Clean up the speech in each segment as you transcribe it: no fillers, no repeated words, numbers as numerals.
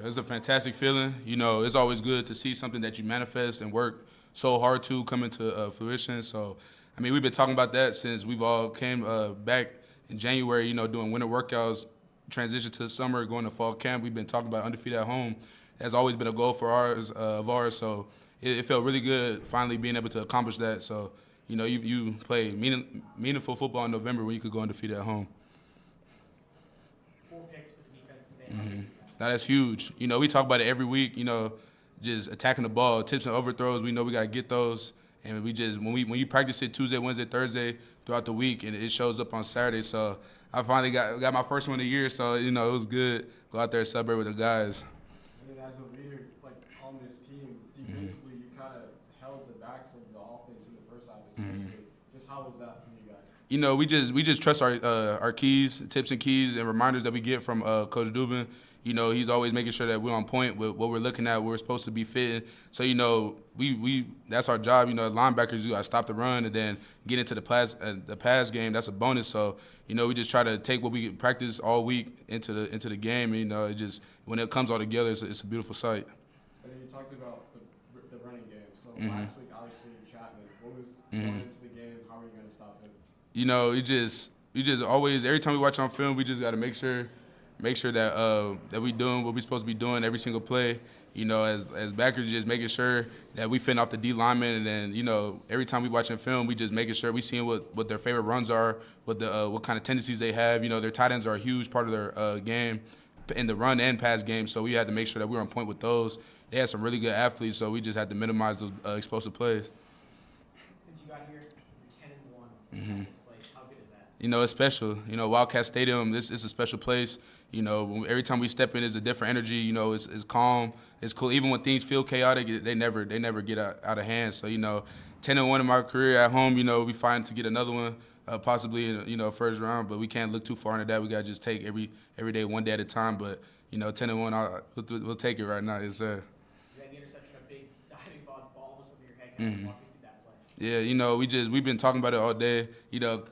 It's a fantastic feeling. You know, it's always good to see something that you manifest and work so hard to come into fruition. So, I mean, we've been talking about that since we've all came back in January, you know, doing winter workouts, transition to the summer, going to fall camp. We've been talking about undefeated at home. That's always been a goal for ours. So it felt really good finally being able to accomplish that. So, you know, you play meaningful football in November when you could go undefeated at home. 4 picks for the defense today. Now that's huge. You know, we talk about it every week. You know, just attacking the ball, tips and overthrows. We know we got to get those, and we just when you practice it Tuesday, Wednesday, Thursday throughout the week, and it shows up on Saturday. So I finally got my first one of the year. So you know, it was good. Go out there and celebrate with the guys. And then as a leader, like on this team, defensively, you kind of held the backs of the offense in the first half. Just how was that for you guys? You know, we just trust our keys, tips and keys, and reminders that we get from Coach Dubin. You know, he's always making sure that we're on point with what we're looking at, where we're supposed to be fitting. So, you know, we that's our job. You know, as linebackers, you got to stop the run and then get into the pass game. That's a bonus. So, you know, we just try to take what we practice all week into the game. And, you know, it just when it comes all together, it's a beautiful sight. And then you talked about the running game. So last week, obviously, Chapman. What was going into the game? How are you going to stop him? You know, we just always, every time we watch on film, we just got to make sure that we doing what we're supposed to be doing every single play. You know, as backers, just making sure that we fend off the D lineman, and then you know every time we watching film, we just making sure we seeing what their favorite runs are, what kind of tendencies they have. You know, their tight ends are a huge part of their game in the run and pass game, so we had to make sure that we were on point with those. They had some really good athletes, so we just had to minimize those explosive plays. Since you got here, you're 10-1. How good is that? You know, it's special. You know, Wildcat Stadium, this is a special place. You know, every time we step in, it's a different energy. You know, it's calm, it's cool. Even when things feel chaotic, they never get out of hand. So, you know, 10-1 in my career at home, you know, we fighting to get another one, possibly in, you know, first round. But we can't look too far into that. We got to just take every day, one day at a time. But, you know, 10-1, we'll take it right now. Yes, sir. You had the interception, a big diving ball almost over your head. Can you walk me through that play? Yeah, you know, we've been talking about it all day. You know,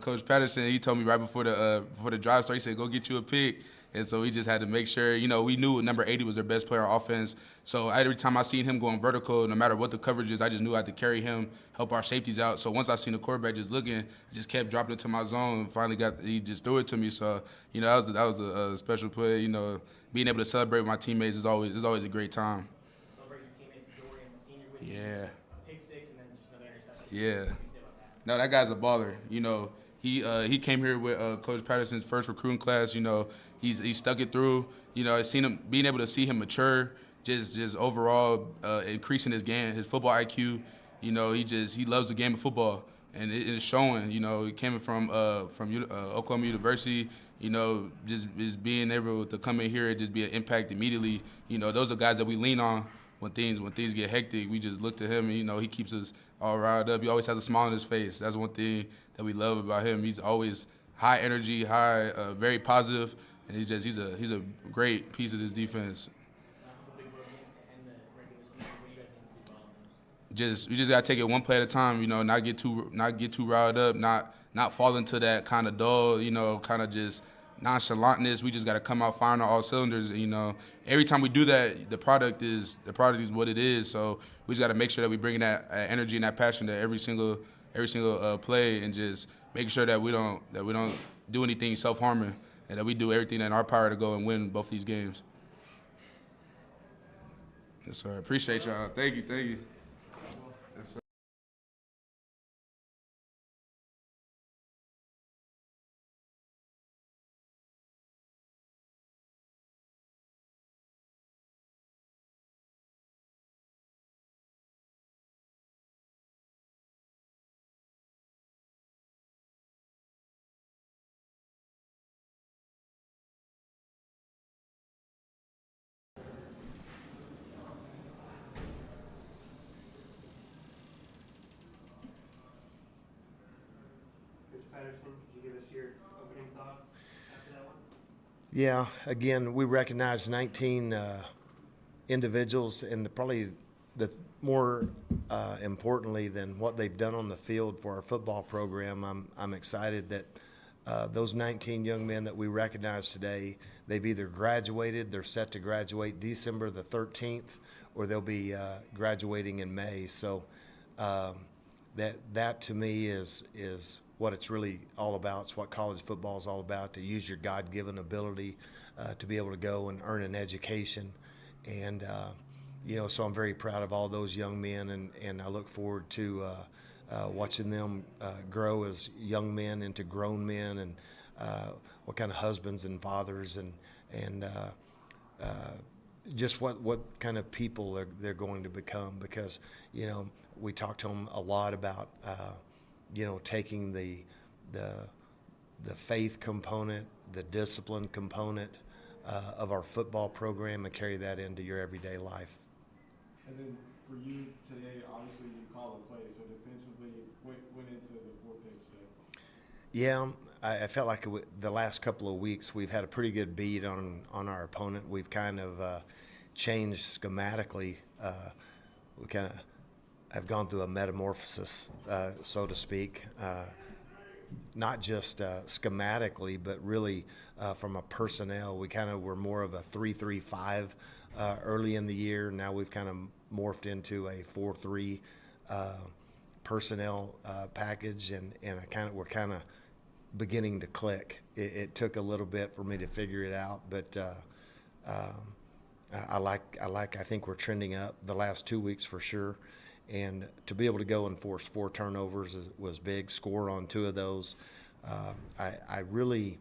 Coach Patterson, he told me right before the drive started, he said, go get you a pick. And so we just had to make sure, you know, we knew number 80 was their best player on offense. So every time I seen him going vertical, no matter what the coverage is, I just knew I had to carry him, help our safeties out. So once I seen the quarterback just looking, I just kept dropping it to my zone, and finally he just threw it to me. So, you know, that was a special play. You know, being able to celebrate with my teammates is always a great time. Celebrate your teammates, Dorian, the senior with you. Yeah. A pick six and then just another interception. Yeah. What do you say about that? No, that guy's a baller. You know, he came here with Coach Patterson's first recruiting class. You know, he stuck it through. You know, being able to see him mature, just overall increasing his game, his football IQ. You know, he loves the game of football, and it's showing. You know, he came from Oklahoma University. You know, just being able to come in here and just be an impact immediately. You know, those are guys that we lean on when things get hectic. We just look to him, and you know, he keeps us all riled up. He always has a smile on his face. That's one thing that we love about him. He's always high energy, very positive, and he's a great piece of this defense. We just gotta take it one play at a time. You know, not get too riled up, not fall into that kind of dull, you know, kind of just nonchalantness. We just gotta come out firing on all cylinders. You know, every time we do that, the product is what it is. So we just gotta make sure that we bring that energy and that passion to every single play, and just make sure that we don't do anything self-harming, and that we do everything in our power to go and win both these games. Yes, sir. Appreciate y'all. Thank you. Yes, sir. Patterson, could you give us your opening thoughts after that one? Yeah, again, we recognize 19 individuals, and probably the more importantly than what they've done on the field for our football program, I'm excited that those 19 young men that we recognize today, they've either graduated, they're set to graduate December the 13th, or they'll be graduating in May. So that to me is what it's really all about. It's what college football is all about, to use your God-given ability to be able to go and earn an education. And, so I'm very proud of all those young men, and I look forward to watching them grow as young men into grown men, and what kind of husbands and fathers, and just what kind of people they're going to become. Because, we talk to them a lot about, taking the faith component, the discipline component of our football program, and carry that into your everyday life. And then for you today, obviously you called the play, so defensively, what went into the 4 picks today? Yeah, I felt like the last couple of weeks we've had a pretty good beat on our opponent. We've kind of changed schematically. We kind of have gone through a metamorphosis, so to speak, not just schematically, but really from a personnel. We kind of were more of a 3-3-5 early in the year. Now we've kind of morphed into a 4-3 personnel package, and we're kind of beginning to click. It took a little bit for me to figure it out, but I think we're trending up the last 2 weeks for sure. And to be able to go and force 4 turnovers was big. Score on 2 of those. I really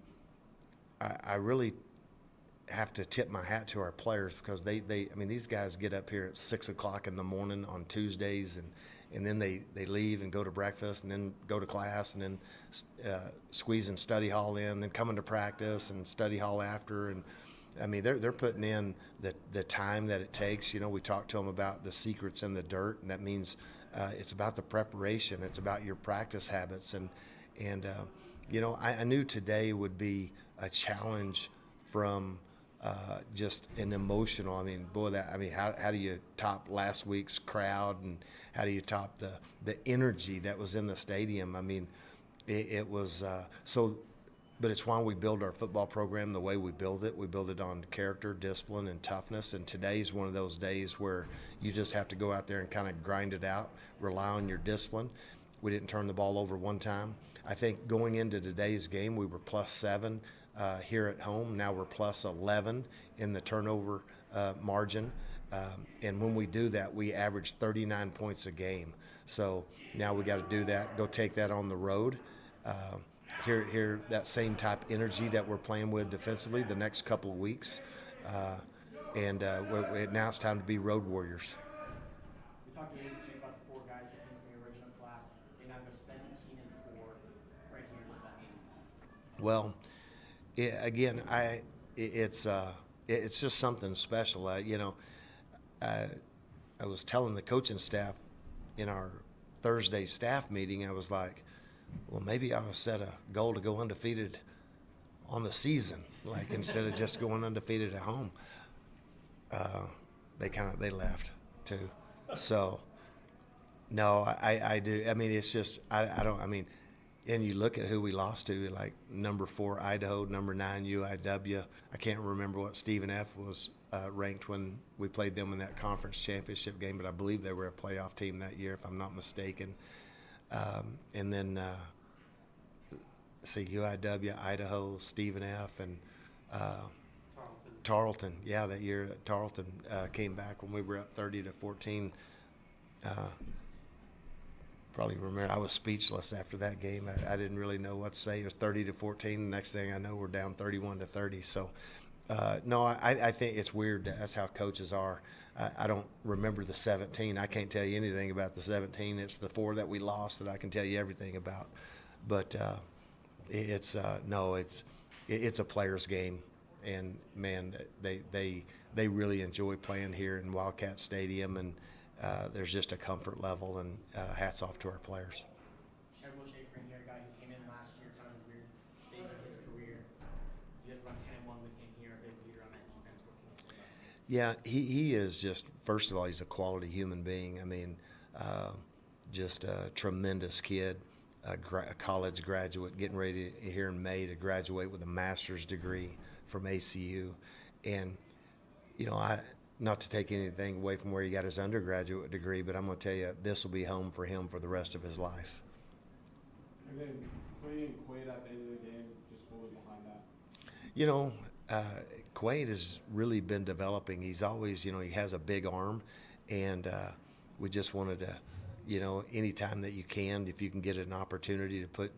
have to tip my hat to our players, because these guys get up here at 6 o'clock in the morning on Tuesdays, and then they leave and go to breakfast, and then go to class, and then squeeze in study hall in, then come into practice and study hall after. And they're putting in the time that it takes. We talk to them about the secrets in the dirt, and that means it's about the preparation. It's about your practice habits. And I knew today would be a challenge from just an emotional. How do you top last week's crowd, and how do you top the energy that was in the stadium? It was so. But it's why we build our football program the way we build it. We build it on character, discipline, and toughness. And today's one of those days where you just have to go out there and kind of grind it out, rely on your discipline. We didn't turn the ball over one time. I think going into today's game, we were +7 here at home. Now we're +11 in the turnover margin. And when we do that, we average 39 points a game. So now we got to do that, go take that on the road. Hear that same type of energy that we're playing with defensively the next couple of weeks. Now it's time to be road warriors. We talked to you about the 4 guys who came from your original class. They now go 17-4 right here. What does that mean? Well, it's just something special. I was telling the coaching staff in our Thursday staff meeting, I was like, well, maybe I ought to set a goal to go undefeated on the season, instead of just going undefeated at home. They left too. So no, I do. It's just, and you look at who we lost to, like number 4 Idaho, number 9 UIW. I can't remember what Stephen F was ranked when we played them in that conference championship game, but I believe they were a playoff team that year, if I'm not mistaken. And then UIW, Idaho, Stephen F, and Tarleton. Yeah, that year Tarleton came back when we were up 30-14. Probably remember, I was speechless after that game. I didn't really know what to say. It was 30-14. The next thing I know, we're down 31-30. So, no, I think it's weird. That's how coaches are. I don't remember the 17. I can't tell you anything about the 17. It's the 4 that we lost that I can tell you everything about. But it's a player's game, and man, they really enjoy playing here in Wildcat Stadium, and there's just a comfort level, and hats off to our players. Will Schaefer in here, a guy who came in last year, kind of a weird stage of his career. You guys went 10-1 with him here, a big leader on that defense. What can you say about him? Yeah, he is just, first of all, he's a quality human being. Just a tremendous kid. a college graduate, getting ready here in May to graduate with a master's degree from ACU. And, you know, not to take anything away from where he got his undergraduate degree, but I'm going to tell you, this will be home for him for the rest of his life. And then putting in Quaid at the end of the game, just what was behind that? You know, Quaid has really been developing. He's always, you know, he has a big arm, and we just wanted to, you know, anytime that you can, if you can get an opportunity to put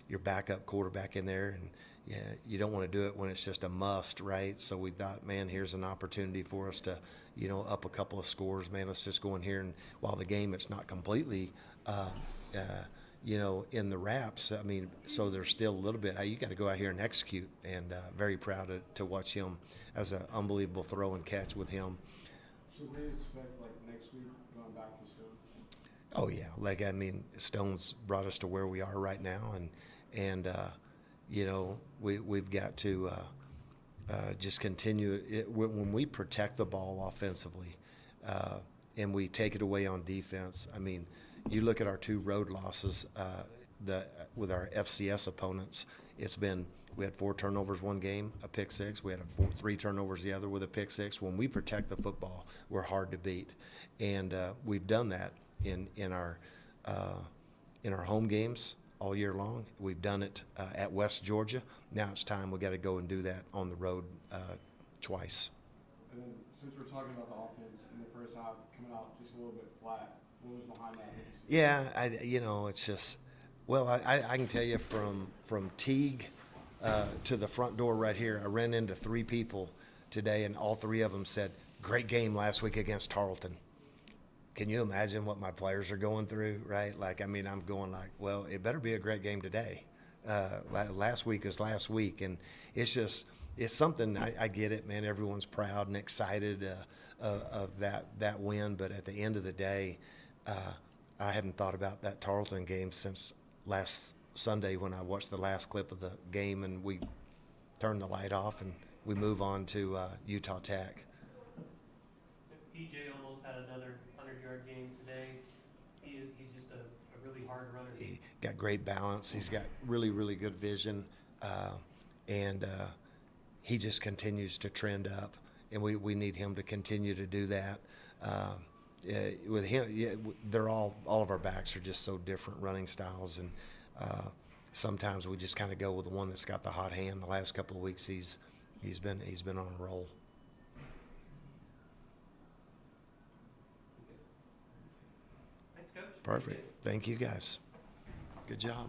your backup quarterback in there, and yeah, you don't want to do it when it's just a must, right? So we thought, man, here's an opportunity for us to, you know, up a couple of scores. Man, let's just go in here, and while the game it's not completely, you know, in the wraps. I mean, so there's still a little bit. You got to go out here and execute, and very proud to watch him as an unbelievable throw and catch with him. Should we expect, like, next week going back to Stone? Oh yeah, like I mean, Stone's brought us to where we are right now, and you know, we've got to just continue it. When we protect the ball offensively, and we take it away on defense. I mean, you look at our 2 road losses with our FCS opponents. We had 4 turnovers one game, a pick 6. We had 3 turnovers the other with a pick 6. When we protect the football, we're hard to beat, and we've done that in our home games all year long. We've done it at West Georgia. Now it's time we got to go and do that on the road twice. And then, since we're talking about the offense in the first half coming out just a little bit flat, what was behind that? Yeah, you know, it's just, well, I can tell you from Teague to the front door right here, I ran into 3 people today, and all 3 of them said, "Great game last week against Tarleton." Can you imagine what my players are going through, right? Like, I mean, I'm going like, well, it better be a great game today. Last week is last week, and it's something. I get it, man. Everyone's proud and excited of that win, but at the end of the day, I haven't thought about that Tarleton game since last Sunday when I watched the last clip of the game, and we turned the light off and we move on to Utah Tech. PJ almost had another 100-yard game today. He's just a really hard runner. He got great balance. He's got really, really good vision, and he just continues to trend up, and we need him to continue to do that. With him, they're all of our backs are just so different running styles, and sometimes we just kind of go with the one that's got the hot hand. The last couple of weeks, he's been on a roll. Thanks, Coach. Perfect. Thank you, guys. Good job.